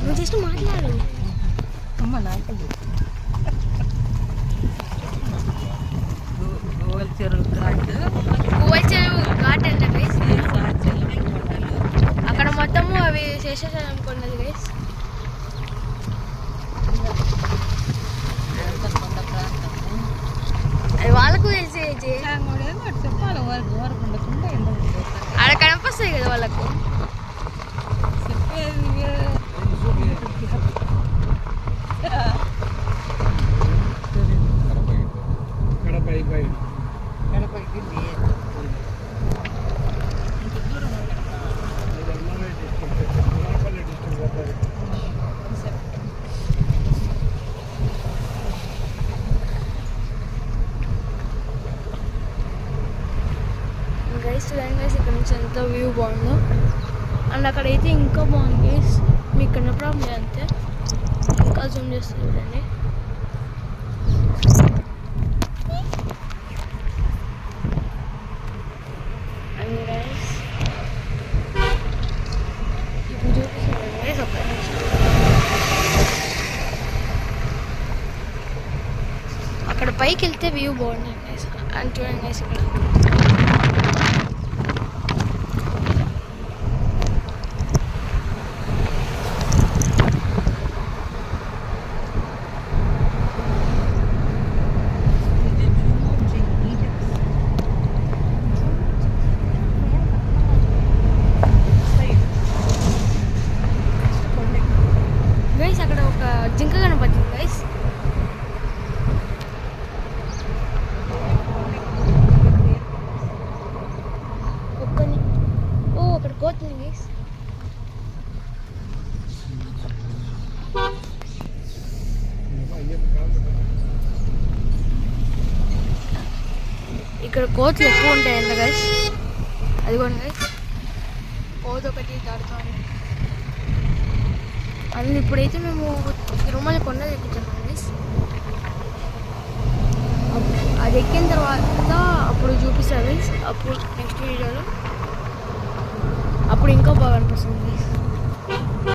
నువ్వు జస్ట్ మాట్లాడు అమ్మ నాకు గోవల్ చెరువు ఘాట్ అంట గైస్. అక్కడ మొత్తము అవి శేషాచలం కొండలు గైస్. అది వాళ్ళకు తెలిసి చెప్పాలి ఆడ కనిపిస్తాయి కదా వాళ్ళకు. ఇక్కడ నుంచి ఎంత వ్యూ బాగుందో. అండ్ అక్కడైతే ఇంకా బాగుంది గైస్. మీకు కన్నప్పుడు ఉంది అంతే. ఇంకా జూమ్ చేస్తుంది చూడండి. అండ్ గైస్ ఇప్పుడు చూపిస్తాను గైస్. ఒక అక్కడ పైకి వెళ్తే వ్యూ బాగుంటుంది గైస్. అని చూడండి గైస్. ఇక్కడ అక్కడ ఒక జింక కనపడుతుంది గైస్. అక్కడ కోతుంది గైస్. ఇక్కడ కోతులు ఎక్కువ ఉంటాయి అంట గైస్. అదిగోండి గైస్, కోత ఒకటి దాడుతుంది. అందులో ఇప్పుడైతే మేము తిరుమల కొండ ఎక్కుతున్నాం గైస్. అది ఎక్కిన తర్వాత అప్పుడు చూపిస్తాను గైస్. అప్పుడు నెక్స్ట్ వీడియోలో అప్పుడు ఇంకా బాగా అనిపిస్తుంది గైస్.